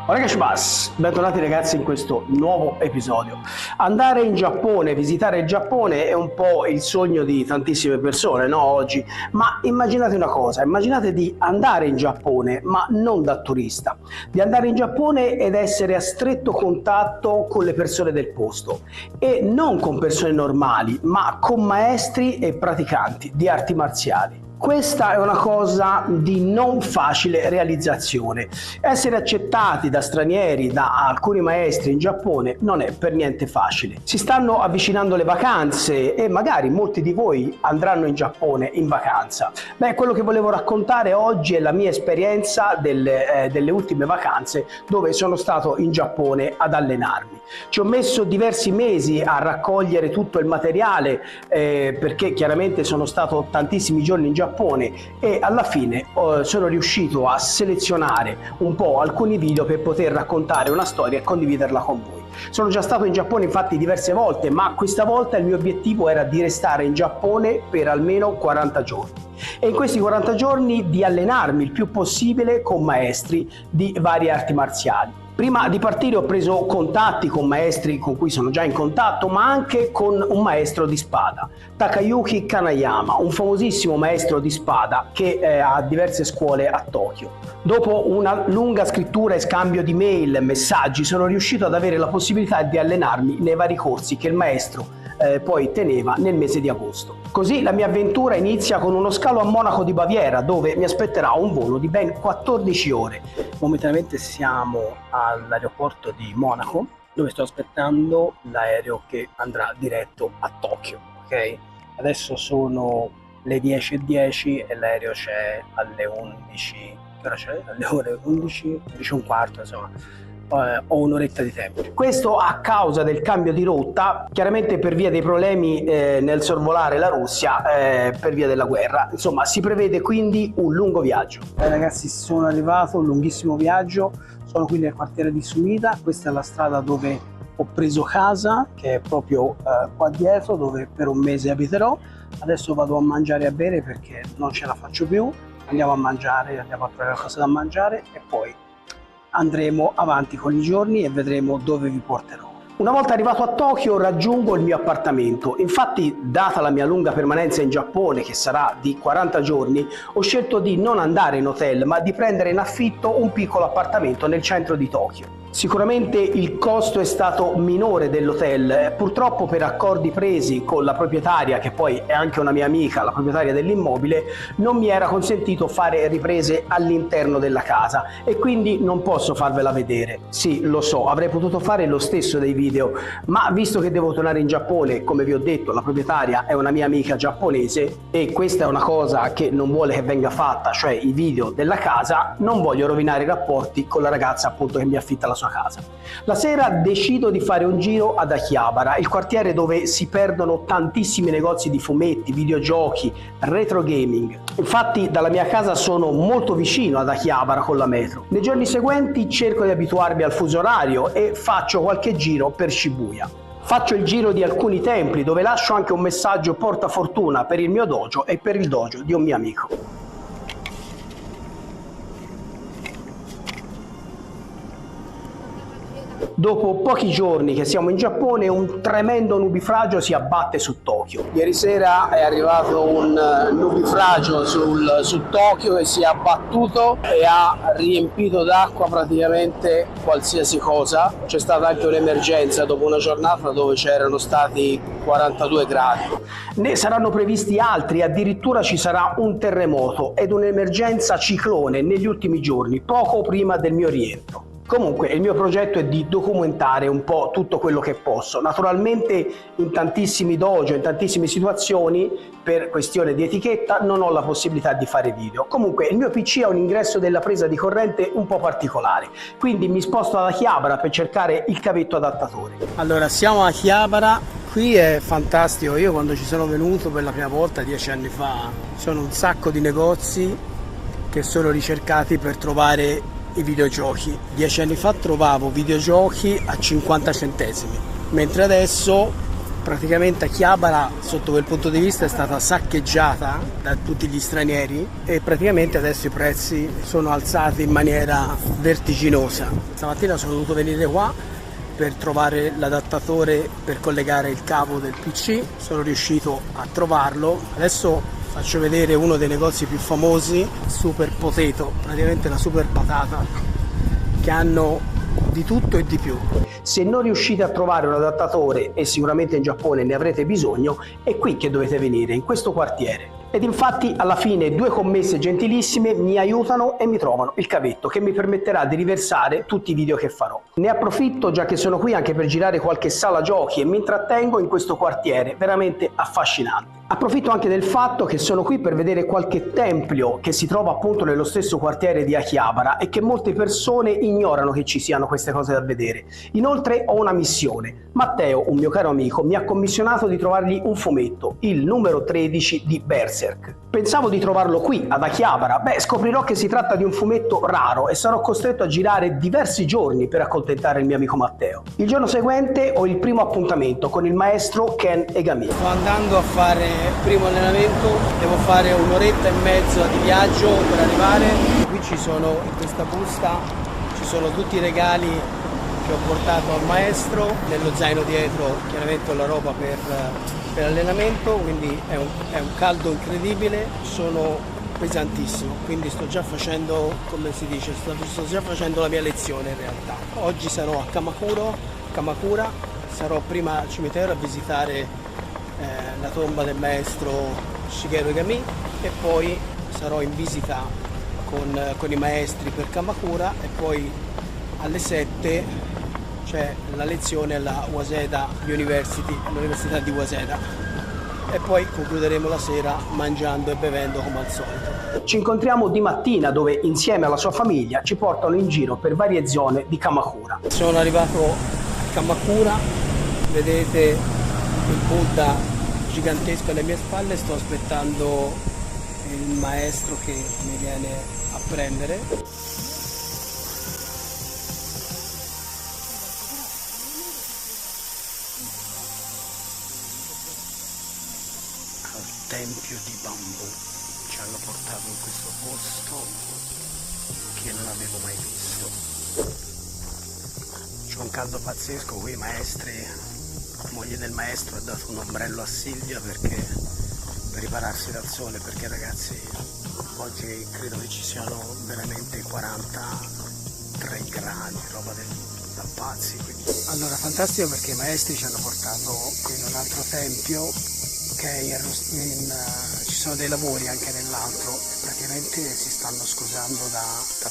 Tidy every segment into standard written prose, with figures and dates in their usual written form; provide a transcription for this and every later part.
Onegaishimasu, bentornati ragazzi in questo nuovo episodio. Andare in Giappone, visitare il Giappone è un po' il sogno di tantissime persone, no, oggi? Ma immaginate una cosa, immaginate di andare in Giappone, ma non da turista, di andare in Giappone ed essere a stretto contatto con le persone del posto e non con persone normali, ma con maestri e praticanti di arti marziali. Questa è una cosa di non facile realizzazione. Essere accettati da stranieri, da alcuni maestri in Giappone, non è per niente facile. Si stanno avvicinando le vacanze e magari molti di voi andranno in Giappone in vacanza. Quello che volevo raccontare oggi è la mia esperienza delle ultime vacanze, dove sono stato in Giappone ad allenarmi. Ci ho messo diversi mesi a raccogliere tutto il materiale perché chiaramente sono stato tantissimi giorni in Giappone e alla fine sono riuscito a selezionare un po' alcuni video per poter raccontare una storia e condividerla con voi. Sono già stato in Giappone infatti diverse volte, ma questa volta il mio obiettivo era di restare in Giappone per almeno 40 giorni e in questi 40 giorni di allenarmi il più possibile con maestri di varie arti marziali. Prima di partire ho preso contatti con maestri con cui sono già in contatto, ma anche con un maestro di spada, Takayuki Kanayama, un famosissimo maestro di spada che ha diverse scuole a Tokyo. Dopo una lunga scrittura e scambio di mail e messaggi sono riuscito ad avere la possibilità di allenarmi nei vari corsi che il maestro poi teneva nel mese di agosto. Così la mia avventura inizia con uno scalo a Monaco di Baviera, dove mi aspetterà un volo di ben 14 ore. Momentaneamente siamo all'aeroporto di Monaco, dove sto aspettando l'aereo che andrà diretto a Tokyo. Ok? Adesso sono le 10:10 e l'aereo c'è alle 11. Che ora c'è? Alle ore 11, 11:15, insomma. Ho un'oretta di tempo. Questo a causa del cambio di rotta, chiaramente per via dei problemi nel sorvolare la Russia per via della guerra. Insomma, si prevede quindi un lungo viaggio. Ragazzi, sono arrivato, un lunghissimo viaggio, sono qui nel quartiere di Sumida, questa è la strada dove ho preso casa, che è proprio qua dietro, dove per un mese abiterò. Adesso vado a mangiare e a bere perché non ce la faccio più, andiamo a mangiare, andiamo a trovare qualcosa da mangiare e poi andremo avanti con i giorni e vedremo dove vi porterò. Una volta arrivato a Tokyo raggiungo il mio appartamento. Infatti, data la mia lunga permanenza in Giappone, che sarà di 40 giorni, ho scelto di non andare in hotel, ma di prendere in affitto un piccolo appartamento nel centro di Tokyo. Sicuramente il costo è stato minore dell'hotel, purtroppo per accordi presi con la proprietaria, che poi è anche una mia amica, la proprietaria dell'immobile, non mi era consentito fare riprese all'interno della casa e quindi non posso farvela vedere. Sì, lo so, avrei potuto fare lo stesso dei video, ma visto che devo tornare in Giappone, come vi ho detto, la proprietaria è una mia amica giapponese e questa è una cosa che non vuole che venga fatta, cioè i video della casa, non voglio rovinare i rapporti con la ragazza appunto che mi affitta la sua casa. La sera decido di fare un giro ad Akihabara, il quartiere dove si perdono tantissimi negozi di fumetti, videogiochi, retro gaming. Infatti dalla mia casa sono molto vicino ad Akihabara con la metro. Nei giorni seguenti cerco di abituarmi al fuso orario e faccio qualche giro per Shibuya. Faccio il giro di alcuni templi dove lascio anche un messaggio portafortuna per il mio dojo e per il dojo di un mio amico. Dopo pochi giorni che siamo in Giappone, un tremendo nubifragio si abbatte su Tokyo. Ieri sera è arrivato un nubifragio su Tokyo e si è abbattuto e ha riempito d'acqua praticamente qualsiasi cosa. C'è stata anche un'emergenza dopo una giornata dove c'erano stati 42 gradi. Ne saranno previsti altri, addirittura ci sarà un terremoto ed un'emergenza ciclone negli ultimi giorni, poco prima del mio rientro. Comunque il mio progetto è di documentare un po' tutto quello che posso. Naturalmente in tantissimi dojo, in tantissime situazioni, per questione di etichetta, non ho la possibilità di fare video. Comunque il mio PC ha un ingresso della presa di corrente un po' particolare, quindi mi sposto ad Akihabara per cercare il cavetto adattatore. Allora, siamo a Akihabara, qui è fantastico. Io quando ci sono venuto per la prima volta 10 anni fa, sono un sacco di negozi che sono ricercati per trovare i videogiochi. 10 anni fa trovavo videogiochi a 50 centesimi, mentre adesso Praticamente Akihabara sotto quel punto di vista è stata saccheggiata da tutti gli stranieri e praticamente adesso i prezzi sono alzati in maniera vertiginosa. Stamattina sono dovuto venire qua per trovare l'adattatore per collegare il cavo del PC, sono riuscito a trovarlo. Adesso faccio vedere uno dei negozi più famosi, Super Potato, praticamente la super patata, che hanno di tutto e di più. Se non riuscite a trovare un adattatore, e sicuramente in Giappone ne avrete bisogno, è qui che dovete venire, in questo quartiere. Ed infatti alla fine 2 commesse gentilissime mi aiutano e mi trovano il cavetto che mi permetterà di riversare tutti i video che farò. Ne approfitto già che sono qui anche per girare qualche sala giochi e mi intrattengo in questo quartiere veramente affascinante. Approfitto anche del fatto che sono qui per vedere qualche tempio che si trova appunto nello stesso quartiere di Akihabara e che molte persone ignorano che ci siano queste cose da vedere. Inoltre ho una missione. Matteo, un mio caro amico, mi ha commissionato di trovargli un fumetto, il numero 13 di Berserk. Pensavo di trovarlo qui, ad Akihabara. Scoprirò che si tratta di un fumetto raro e sarò costretto a girare diversi giorni per accontentare il mio amico Matteo. Il giorno seguente ho il primo appuntamento con il maestro Ken Egami. Sto andando a fare il primo allenamento, devo fare un'oretta e mezza di viaggio per arrivare. Qui ci sono, in questa busta, ci sono tutti i regali che ho portato al maestro, nello zaino dietro chiaramente ho la roba per l'allenamento, quindi è un caldo incredibile, sono pesantissimo, quindi sto già facendo, come si dice, sto già facendo la mia lezione in realtà. Oggi sarò a Kamakura, sarò prima al cimitero a visitare la tomba del maestro Shigeru Egami e poi sarò in visita con i maestri per Kamakura e poi alle 7 c'è la lezione alla Waseda University, all'Università di Waseda, e poi concluderemo la sera mangiando e bevendo come al solito. Ci incontriamo di mattina dove insieme alla sua famiglia ci portano in giro per varie zone di Kamakura. Sono arrivato a Kamakura, vedete il Buddha gigantesco alle mie spalle, sto aspettando il maestro che mi viene a prendere. Tempio di bambù, ci hanno portato in questo posto che non avevo mai visto. C'è un caldo pazzesco qui, maestri, la moglie del maestro ha dato un ombrello a Silvia per ripararsi dal sole, perché ragazzi oggi credo che ci siano veramente 43 gradi, roba da pazzi. Quindi. Allora, fantastico perché i maestri ci hanno portato in un altro tempio. Ci sono dei lavori anche nell'altro e praticamente si stanno scusando da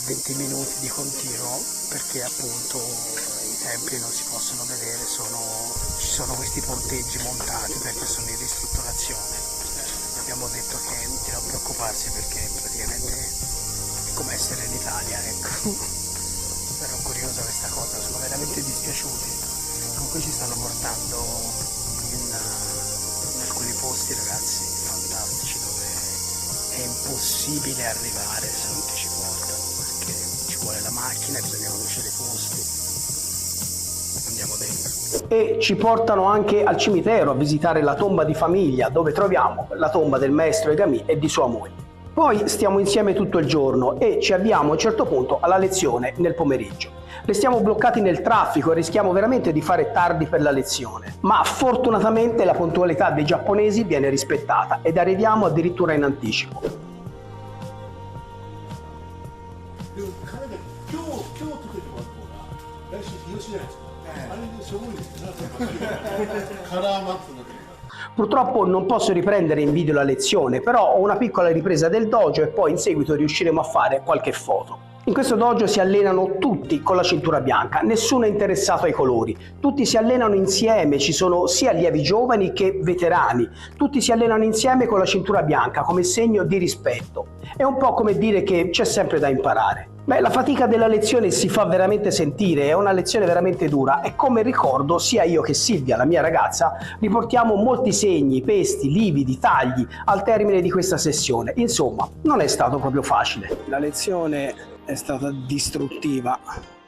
20 minuti di continuo perché appunto i templi non si possono vedere, ci sono questi ponteggi montati perché sono in ristrutturazione. Abbiamo detto che di non preoccuparsi perché praticamente è come essere in Italia, ecco. Però curiosa questa cosa, sono veramente dispiaciuti. Comunque ci stanno portando in alcuni posti, ragazzi, fantastici, dove è impossibile arrivare se non ti ci portano, perché ci vuole la macchina e bisogna conoscere i posti. Andiamo dentro. E ci portano anche al cimitero a visitare la tomba di famiglia, dove troviamo la tomba del maestro Egami e di sua moglie. Poi stiamo insieme tutto il giorno e ci avviamo a un certo punto alla lezione nel pomeriggio. Restiamo bloccati nel traffico e rischiamo veramente di fare tardi per la lezione, ma fortunatamente la puntualità dei giapponesi viene rispettata ed arriviamo addirittura in anticipo. Purtroppo non posso riprendere in video la lezione, però ho una piccola ripresa del dojo e poi in seguito riusciremo a fare qualche foto. In questo dojo si allenano tutti con la cintura bianca, nessuno è interessato ai colori, tutti si allenano insieme, ci sono sia allievi giovani che veterani, tutti si allenano insieme con la cintura bianca come segno di rispetto. È un po' come dire che c'è sempre da imparare. La fatica della lezione si fa veramente sentire, è una lezione veramente dura e come ricordo sia io che Silvia, la mia ragazza, riportiamo molti segni, pesti, lividi, tagli al termine di questa sessione. Insomma, non è stato proprio facile. La lezione è stata distruttiva,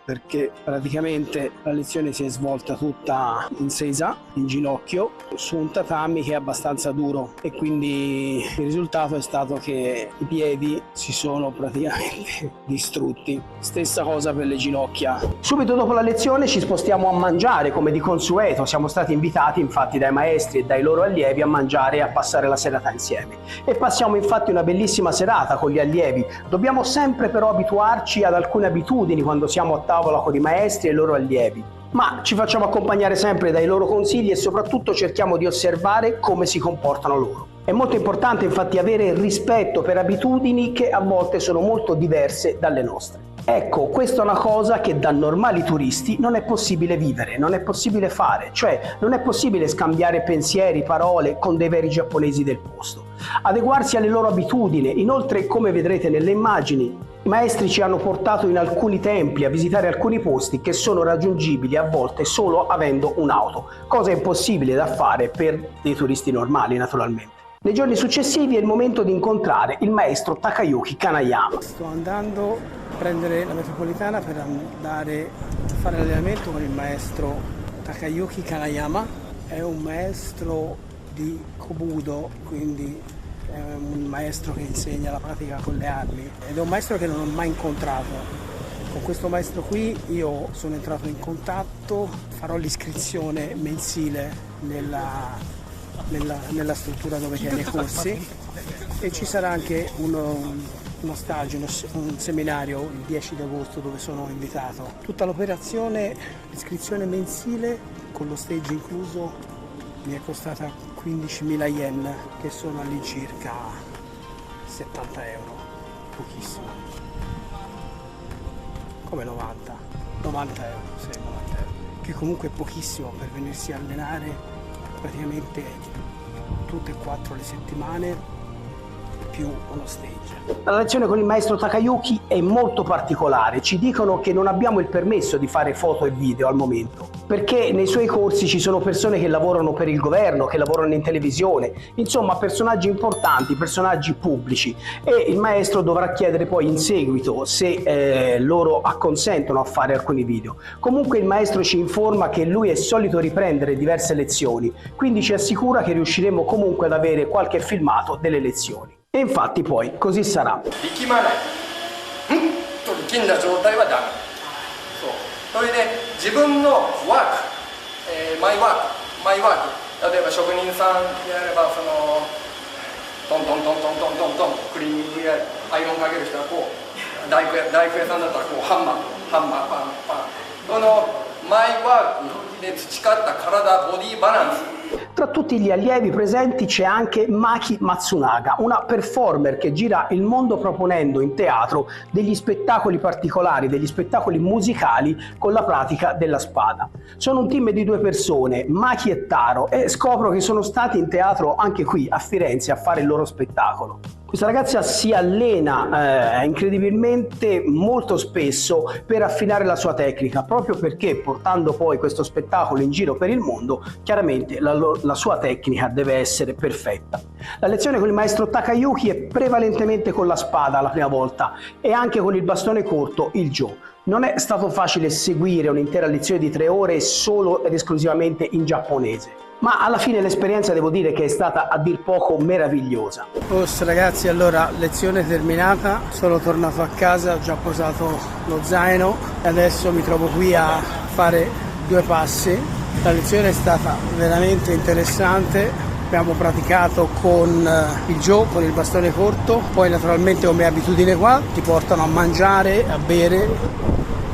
perché praticamente la lezione si è svolta tutta in seiza, in ginocchio, su un tatami che è abbastanza duro, e quindi il risultato è stato che i piedi si sono praticamente distrutti. Stessa cosa per le ginocchia. Subito dopo la lezione ci spostiamo a mangiare come di consueto. Siamo stati invitati infatti dai maestri e dai loro allievi a mangiare e a passare la serata insieme, e passiamo infatti una bellissima serata con gli allievi. Dobbiamo sempre però abituarci ad alcune abitudini quando siamo a tavola con i maestri e i loro allievi, ma ci facciamo accompagnare sempre dai loro consigli e soprattutto cerchiamo di osservare come si comportano loro. È molto importante infatti avere rispetto per abitudini che a volte sono molto diverse dalle nostre. Ecco, questa è una cosa che da normali turisti non è possibile vivere, non è possibile fare, cioè non è possibile scambiare pensieri, parole con dei veri giapponesi del posto, adeguarsi alle loro abitudini. Inoltre, come vedrete nelle immagini, i maestri ci hanno portato in alcuni templi a visitare alcuni posti che sono raggiungibili a volte solo avendo un'auto, cosa impossibile da fare per dei turisti normali naturalmente. Nei giorni successivi è il momento di incontrare il maestro Takayuki Kanayama. Sto andando a prendere la metropolitana per andare a fare l'allenamento con il maestro Takayuki Kanayama. È un maestro di Kobudo, quindi è un maestro che insegna la pratica con le armi, ed è un maestro che non ho mai incontrato. Con questo maestro qui io sono entrato in contatto, farò l'iscrizione mensile nella struttura dove tiene i corsi, e ci sarà anche uno stage, un seminario il 10 agosto dove sono invitato. Tutta l'operazione, l'iscrizione mensile con lo stage incluso, mi è costata 15.000 yen, che sono all'incirca 70 euro, pochissimo, come 90 euro, sì, 90 euro, che comunque è pochissimo per venirsi a allenare praticamente tutte e 4 le settimane, più uno stage. La lezione con il maestro Takayuki è molto particolare. Ci dicono che non abbiamo il permesso di fare foto e video al momento, perché nei suoi corsi ci sono persone che lavorano per il governo, che lavorano in televisione, insomma personaggi importanti, personaggi pubblici, e il maestro dovrà chiedere poi in seguito se loro acconsentono a fare alcuni video. Comunque il maestro ci informa che lui è solito riprendere diverse lezioni, quindi ci assicura che riusciremo comunque ad avere qualche filmato delle lezioni. E infatti poi così sarà. 力まないと力んだ状態はダメ。それで自分のワーク、マイワーク、例えば職人さんであればそのトントントントントントントンクリーニングやアイロンかける人はこう、大工屋さんだったらこうハンマーパンパン、このマイワークで培った体ボディバランス。 Tra tutti gli allievi presenti c'è anche Maki Matsunaga, una performer che gira il mondo proponendo in teatro degli spettacoli particolari, degli spettacoli musicali con la pratica della spada. Sono un team di 2 persone, Maki e Taro, e scopro che sono stati in teatro anche qui a Firenze a fare il loro spettacolo. Questa ragazza si allena incredibilmente molto spesso per affinare la sua tecnica, proprio perché portando poi questo spettacolo in giro per il mondo, chiaramente la sua tecnica deve essere perfetta. La lezione con il maestro Takayuki è prevalentemente con la spada la prima volta e anche con il bastone corto, il Jo. Non è stato facile seguire un'intera lezione di 3 ore solo ed esclusivamente in giapponese. Ma alla fine l'esperienza devo dire che è stata a dir poco meravigliosa. Ragazzi, allora lezione terminata, sono tornato a casa, ho già posato lo zaino e adesso mi trovo qui a fare 2 passi. La lezione è stata veramente interessante, abbiamo praticato con il Jo, con il bastone corto, poi naturalmente come abitudine qua ti portano a mangiare, a bere,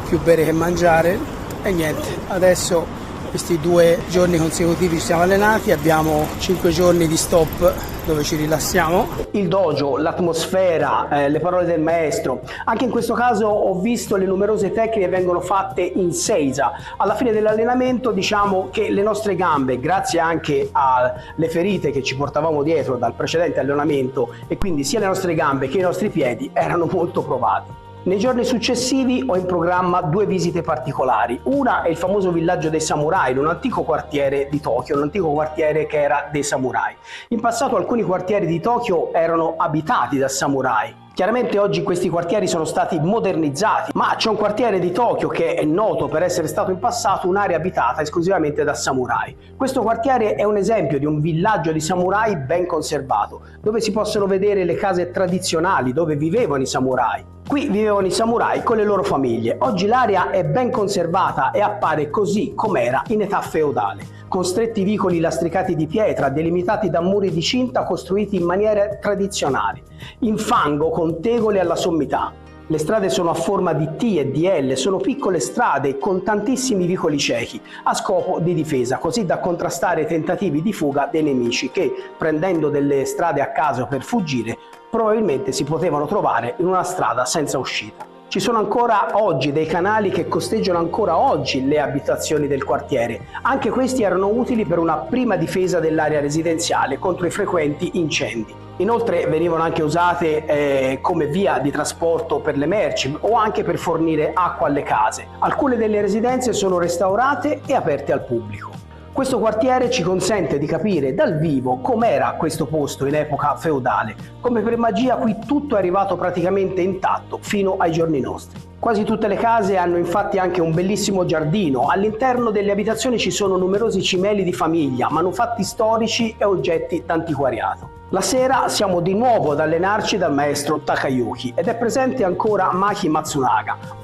più bere che mangiare, e niente, adesso questi 2 giorni consecutivi ci siamo allenati, abbiamo 5 giorni di stop dove ci rilassiamo. Il dojo, l'atmosfera, le parole del maestro. Anche in questo caso ho visto le numerose tecniche che vengono fatte in seiza. Alla fine dell'allenamento diciamo che le nostre gambe, grazie anche alle ferite che ci portavamo dietro dal precedente allenamento, e quindi sia le nostre gambe che i nostri piedi, erano molto provati. Nei giorni successivi ho in programma 2 visite particolari. Una è il famoso villaggio dei samurai, un antico quartiere di Tokyo, un antico quartiere che era dei samurai. In passato alcuni quartieri di Tokyo erano abitati da samurai. Chiaramente oggi questi quartieri sono stati modernizzati, ma c'è un quartiere di Tokyo che è noto per essere stato in passato un'area abitata esclusivamente da samurai. Questo quartiere è un esempio di un villaggio di samurai ben conservato, dove si possono vedere le case tradizionali dove vivevano i samurai. Qui vivevano i samurai con le loro famiglie. Oggi l'area è ben conservata e appare così com'era in età feudale, con stretti vicoli lastricati di pietra, delimitati da muri di cinta costruiti in maniere tradizionali, in fango con tegole alla sommità. Le strade sono a forma di T e di L, sono piccole strade con tantissimi vicoli ciechi, a scopo di difesa, così da contrastare i tentativi di fuga dei nemici che, prendendo delle strade a caso per fuggire, probabilmente si potevano trovare in una strada senza uscita. Ci sono ancora oggi dei canali che costeggiano ancora oggi le abitazioni del quartiere. Anche questi erano utili per una prima difesa dell'area residenziale contro i frequenti incendi. Inoltre venivano anche usate come via di trasporto per le merci o anche per fornire acqua alle case. Alcune delle residenze sono restaurate e aperte al pubblico. Questo quartiere ci consente di capire dal vivo com'era questo posto in epoca feudale. Come per magia qui tutto è arrivato praticamente intatto fino ai giorni nostri. Quasi tutte le case hanno infatti anche un bellissimo giardino. All'interno delle abitazioni ci sono numerosi cimeli di famiglia, manufatti storici e oggetti d'antiquariato. La sera siamo di nuovo ad allenarci dal maestro Takayuki ed è presente ancora Maki Matsunaga.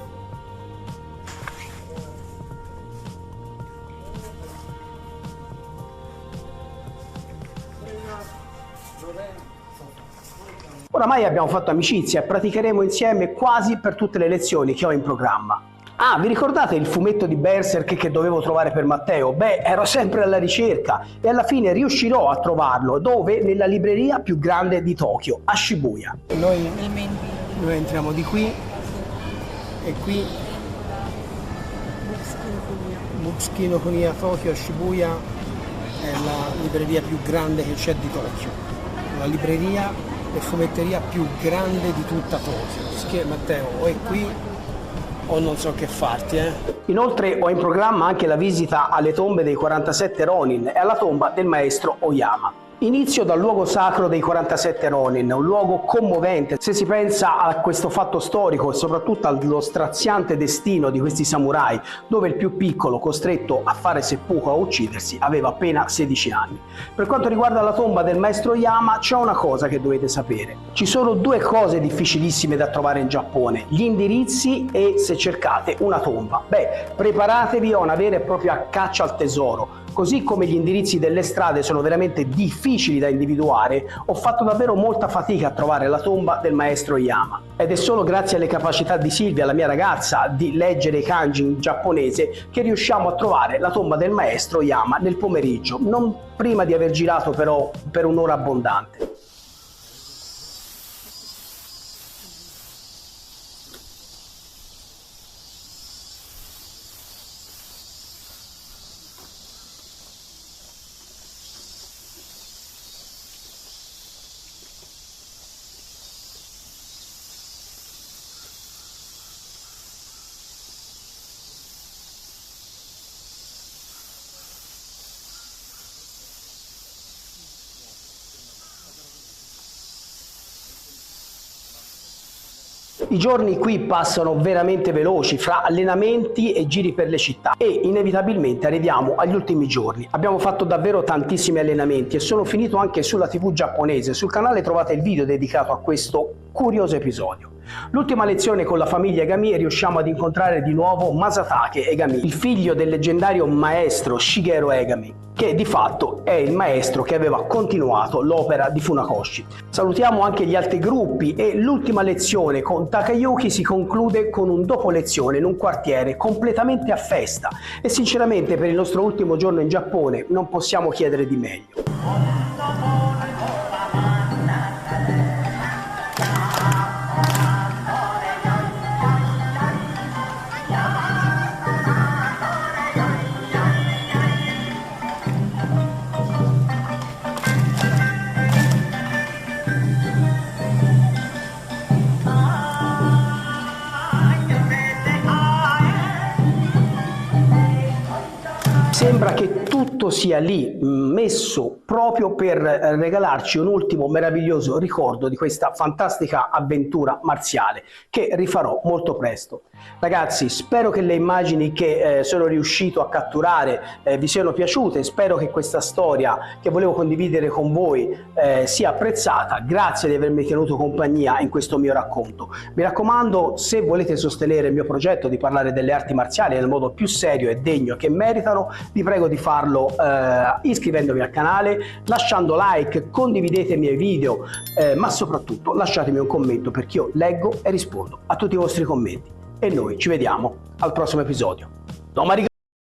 Oramai abbiamo fatto amicizia e praticheremo insieme quasi per tutte le lezioni che ho in programma. Ah, vi ricordate il fumetto di Berserk che dovevo trovare per Matteo? Beh, ero sempre alla ricerca e alla fine riuscirò a trovarlo. Dove? Nella libreria più grande di Tokyo, a Shibuya. Noi entriamo di qui e qui Bukskino Kuniya Tokyo a Shibuya è la libreria più grande che c'è di Tokyo. La libreria e fumetteria più grande di tutta Tokyo. Matteo, o è qui o non so che farti, Inoltre ho in programma anche la visita alle tombe dei 47 Ronin e alla tomba del maestro Oyama. Inizio dal luogo sacro dei 47 Ronin, un luogo commovente se si pensa a questo fatto storico e soprattutto allo straziante destino di questi samurai, dove il più piccolo, costretto a fare seppuku, a uccidersi, aveva appena 16 anni. Per quanto riguarda la tomba del maestro Oyama, c'è una cosa che dovete sapere. Ci sono due cose difficilissime da trovare in Giappone: gli indirizzi e se cercate una tomba. Beh, preparatevi a una vera e propria caccia al tesoro. Così come gli indirizzi delle strade sono veramente difficili da individuare, ho fatto davvero molta fatica a trovare la tomba del maestro Oyama. Ed è solo grazie alle capacità di Silvia, la mia ragazza, di leggere i kanji in giapponese che riusciamo a trovare la tomba del maestro Oyama nel pomeriggio, non prima di aver girato però per un'ora abbondante. I giorni qui passano veramente veloci fra allenamenti e giri per le città e inevitabilmente arriviamo agli ultimi giorni. Abbiamo fatto davvero tantissimi allenamenti e sono finito anche sulla TV giapponese. Sul canale trovate il video dedicato a questo curioso episodio. L'ultima lezione con la famiglia Egami riusciamo ad incontrare di nuovo Masatake Egami, il figlio del leggendario maestro Shigeru Egami, che di fatto è il maestro che aveva continuato l'opera di Funakoshi. Salutiamo anche gli altri gruppi e l'ultima lezione con Takayuki si conclude con un dopo lezione in un quartiere completamente a festa e sinceramente per il nostro ultimo giorno in Giappone non possiamo chiedere di meglio. sembra che tutto sia lì messo proprio per regalarci un ultimo meraviglioso ricordo di questa fantastica avventura marziale che rifarò molto presto. Ragazzi, spero che le immagini che sono riuscito a catturare vi siano piaciute, spero che questa storia che volevo condividere con voi sia apprezzata. Grazie di avermi tenuto compagnia in questo mio racconto. Mi raccomando, se volete sostenere il mio progetto di parlare delle arti marziali nel modo più serio e degno che meritano, vi prego di farlo iscrivendovi al canale, lasciando like, condividete i miei video, ma soprattutto lasciatemi un commento perché io leggo e rispondo a tutti i vostri commenti. E noi ci vediamo al prossimo episodio.